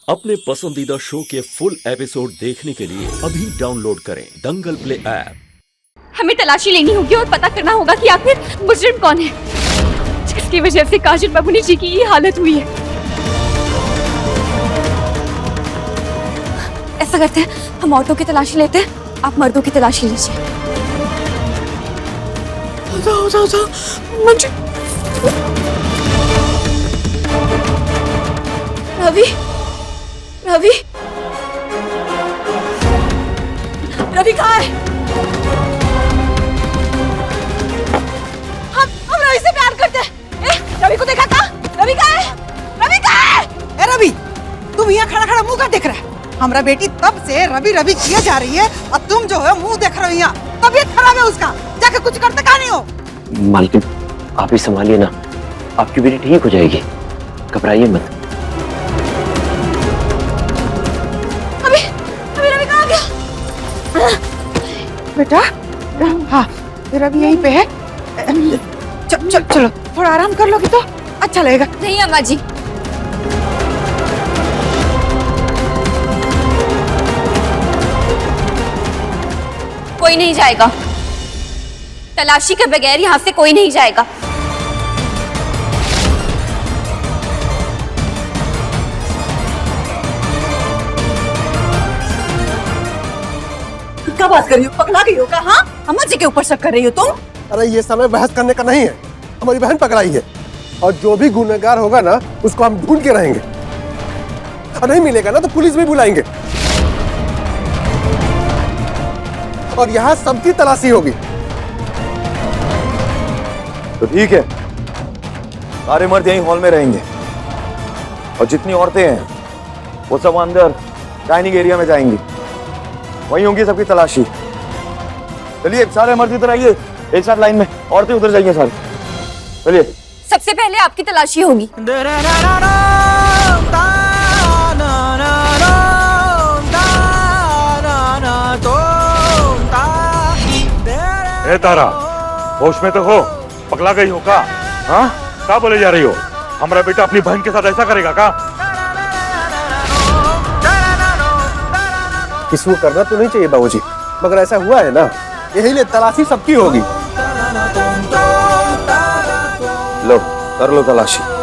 अपने पसंदीदा शो के फुल एपिसोड देखने के लिए अभी डाउनलोड करें दंगल प्ले ऐप। हमें तलाशी लेनी होगी और पता करना होगा कि आखिर मुजरिम कौन है जिसकी वजह से काजल बाबूनी जी की ये हालत हुई है। ऐसा करते हैं, हम औरतों की तलाशी लेते हैं, आप मर्दों की तलाशी लीजिए। रवि, रवि, रवि कहाँ है? हम रवि से प्यार करते हैं। रवि को देखा था? रवि कहाँ है? रवि कहाँ है? ए रवि, तुम यहाँ खड़ा खड़ा मुंह कर देख रहा है? हमारा बेटी तब से रवि रवि किए जा रही है और तुम जो है मुंह देख रहे हो यहाँ। तबीयत खराब है उसका, जाके कुछ करते कहाँ नहीं हो? मालकिन आप ही संभालिए ना, आपकी बेटी ठीक हो जाएगी, घबराइए मत। अभी रवि कहाँ गया? बेटा, हाँ रवि यहीं पे है। चलो थोड़ा आराम कर लोगी तो अच्छा लगेगा। नहीं अम्मा जी, कोई नहीं जाएगा। तलाशी के बगैर यहाँ से कोई नहीं जाएगा। क्या बात कर रही हो? पकड़ा गई हो क्या? हाँ, अम्मा जी के ऊपर शक कर रही हो तुम? अरे ये समय बहस करने का नहीं है। हमारी बहन पकड़ाई है और जो भी गुनहगार होगा ना उसको हम ढूंढ के रहेंगे, और नहीं मिलेगा ना तो पुलिस भी बुलाएंगे और यहाँ सबकी तलाशी होगी। तो ठीक है, सारे मर्द यहीं हॉल में रहेंगे और जितनी औरतें हैं वो सब अंदर डाइनिंग एरिया में जाएंगी, वहीं होंगी सबकी तलाशी। चलिए सारे मर्द इधर आइए, एक साथ लाइन में, औरतें उधर जाइए सारे। चलिए सबसे पहले आपकी तलाशी होगी। ए तारा, होश में तो हो? पगला गई हो का? हाँ, क्या बोले जा रही हो? हमारा बेटा अपनी बहन के साथ ऐसा करेगा का? किसी को करना तो नहीं चाहिए बाबूजी, मगर ऐसा हुआ है ना, यही लिए तलाशी सबकी होगी। लो कर लो तलाशी।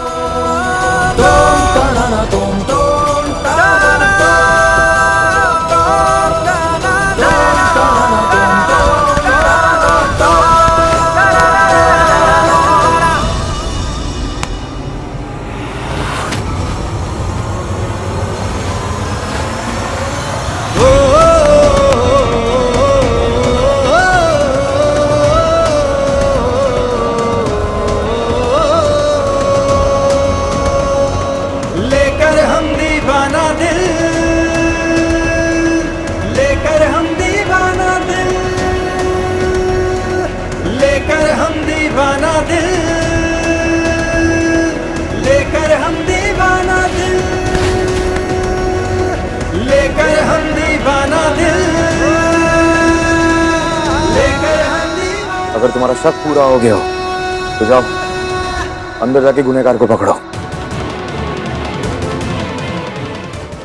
अगर तुम्हारा शक पूरा हो गया हो तो जाओ अंदर जाके गुनहगार को पकड़ो।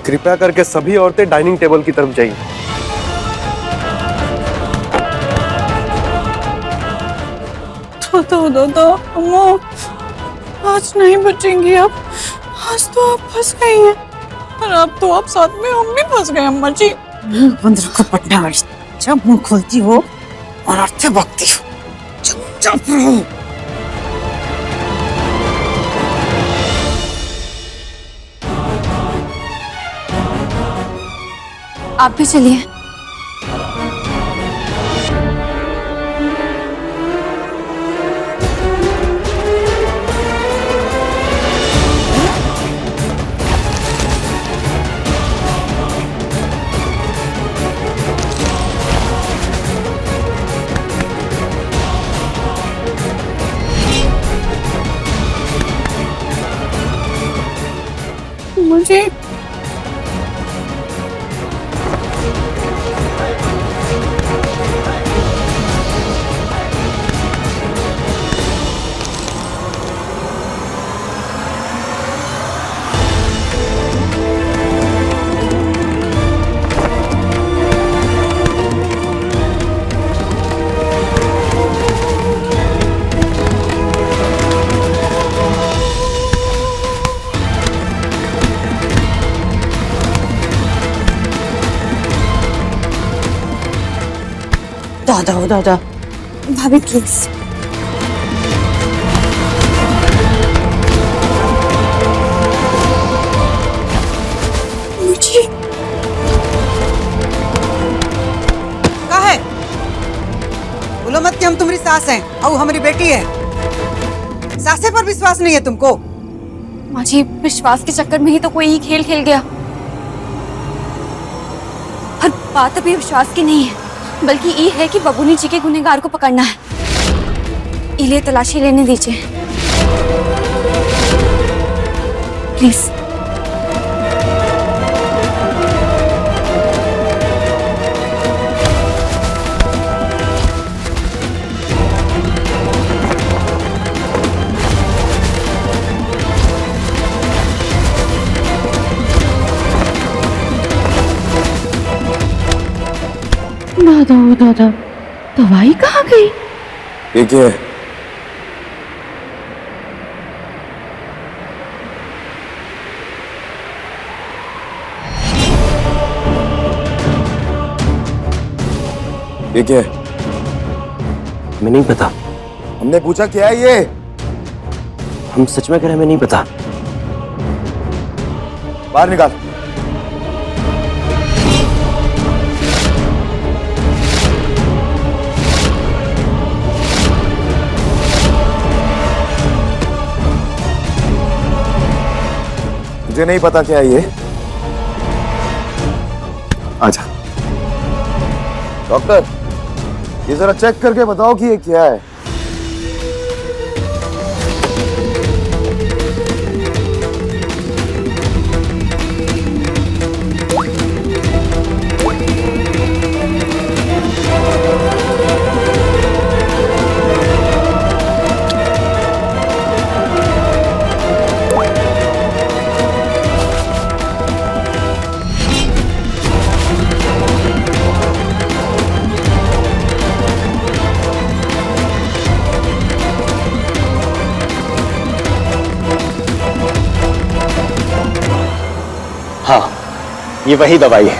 कृपया करके सभी औरतें डाइनिंग टेबल की तरफ जाइए। तो अम्मा, आज नहीं बचेंगी आप। आज तो आप फंस गई हैं और अब तो आप साथ में हम भी फंस गए अम्मा जी। बंद रखो पटना वाली, जब मुंह खोलती हो और अर्थे बकती हो, चुप रहो। आप भी चलिए। मुझे दादा हो दादा। भाभी प्लीज। मुझे का है? बोलो मत कि हम तुम्हारी सास हैं और वो हमारी बेटी है। सासे पर विश्वास नहीं है तुमको? माँ जी, विश्वास के चक्कर में ही तो कोई ही खेल खेल गया। और बात अभी विश्वास की नहीं है, बल्कि ये है कि बबूनी जी के गुनहगार को पकड़ना है। इलिए तलाशी लेने दीजिए प्लीज। दादा हो दादा, दवाई कहाँ गई? देखिए, देखिए, हमें नहीं पता। हमने पूछा क्या है ये? हम सच में कह रहे हैं, हमें नहीं पता। बाहर निकाल। मुझे नहीं पता क्या है ये। आजा। डॉक्टर, ये जरा चेक करके बताओ कि ये क्या है। हाँ, ये वही दवाई है।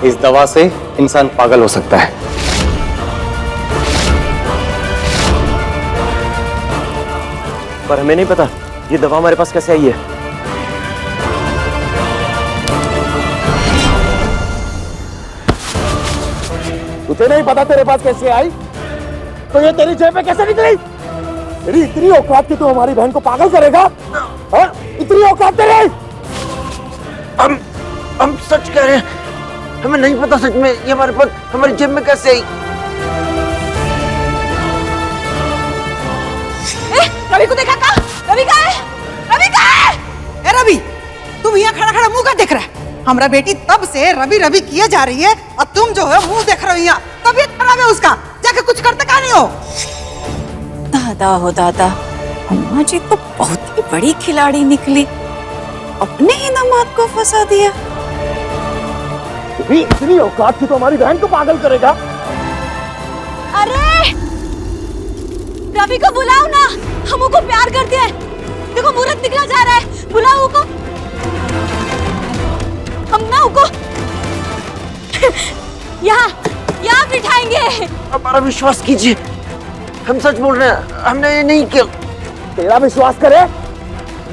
इस दवा से इंसान पागल हो सकता है। पर हमें नहीं पता ये दवा हमारे पास कैसे आई है। तुझे नहीं पता तेरे पास कैसे आई? तो ये तेरी जेब में कैसे निकली? तेरी इतनी औकात कि तू हमारी बहन को पागल करेगा? हाँ? इतनी औकात तेरी? हम सच कह रहे हैं, हमें नहीं पता सच में ये हमारे पास हमारी जेब में कैसे आई। रवि को देखा? कहाँ? रवि कहाँ है? रवि कहाँ है? ए रवि, तुम यहाँ खड़ा खड़ा मुंह का देख रहा है? हमारा बेटी तब से रवि रवि किए जा रही है और तुम जो है मुंह देख रहे हो। यहाँ तबीयत खराब है उसका, जाके कुछ करते का नहीं हो? दादा हो दादा, अम्मा जी तो बहुत ही बड़ी खिलाड़ी निकली, अपने ही दामाद को फंसा दिया। इतनी औकात की तो हमारी बहन को पागल करेगा? अरे रवि को बुलाओ ना, हम उनको प्यार करते हैं। देखो मुहूर्त निकला जा रहा है, बुलाओ उनको। हम ना उनको यहाँ बिठाएंगे। हमारा विश्वास कीजिए, हम सच बोल रहे हैं, हमने ये नहीं किया। तेरा विश्वास करे?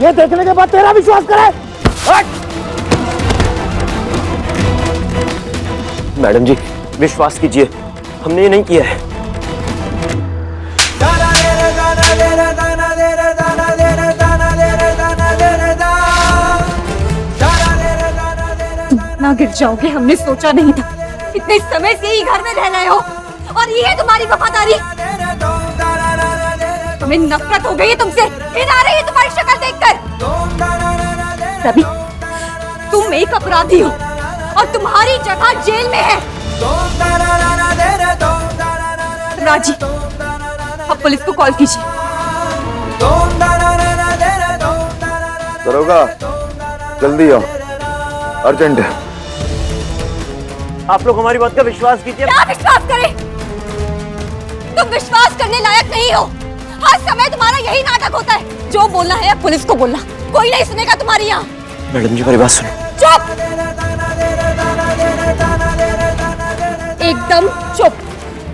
ये देखने के बाद तेरा विश्वास करे? मैडम जी, विश्वास कीजिए, हमने ये नहीं किया है। ना गिर जाओगे, हमने सोचा नहीं था। इतने समय से ही घर में रह रहे हो और ये है तुम्हारी वफादारी। हमें नफरत हो गई है तुमसे, घिन आ रही है तुम्हारी शक्ल देखकर। रवि, तुम एक अपराधी हो और तुम्हारी जगह जेल में है। राजी, अब पुलिस को कॉल कीजिए। दरोगा, जल्दी आओ, अर्जेंट है। आप लोग हमारी बात का विश्वास कीजिए। क्या विश्वास करें? तुम विश्वास करने लायक नहीं हो। हर समय तुम्हारा यही नाटक होता है। जो बोलना है पुलिस को बोलना, कोई नहीं सुनेगा तुम्हारी यहाँ। मैडम जी मेरी बात सुनो। चुप, एकदम चुप।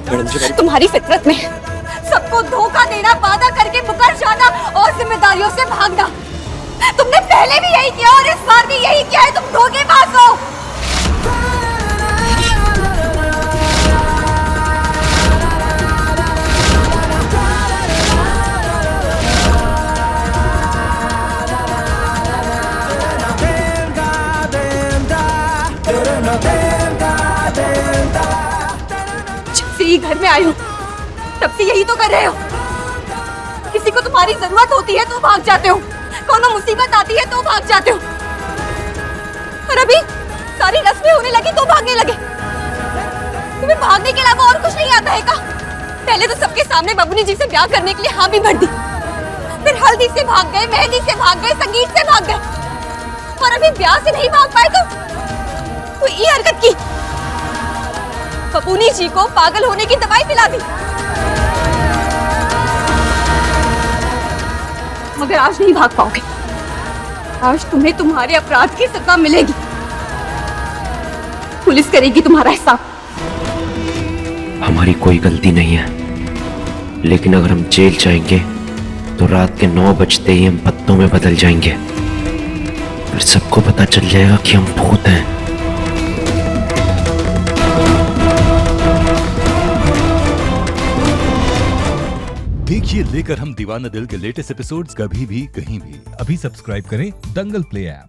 मैडम जी तुम्हारी फितरत में सबको धोखा देना, वादा करके मुकर जाना और जिम्मेदारियों से भागना। तुमने पहले भी यही किया और इस बार भी यही किया है। तुम धोखेबाज हो। जब से ये घर में आई हो तब से यही तो कर रहे हो। किसी को तुम्हारी जरूरत होती है तो भाग जाते हो, कोनो मुसीबत आती है तो भाग जाते हो, और अभी सारी रस्में होने लगी तो भागने लगे। तुम्हें भागने के अलावा और कुछ नहीं आता है का? पहले तो सबके सामने बबूनी जी से ब्याह करने के लिए हाँ भी भर दी, फिर हल्दी से भाग गए, मेहंदी से भाग गए, संगीत से भाग गए, और अभी ब्याह से नहीं भाग पाए तो ये हरकत की। बबूनी जी को पागल होने की दवाई पिला दी। मगर आज नहीं भाग पाओगे। आज तुम्हें तुम्हारे अपराध की सजा मिलेगी। पुलिस करेगी तुम्हारा हिसाब। हमारी कोई गलती नहीं है, लेकिन अगर हम जेल जाएंगे तो रात के 9 बजते ही हम पत्तों में बदल जाएंगे। फिर सबको पता चल जाएगा कि हम भूत हैं। देखिए लेकर हम दीवाना दिल के लेटेस्ट एपिसोड्स कभी भी कहीं भी। अभी सब्सक्राइब करें दंगल प्ले ऐप।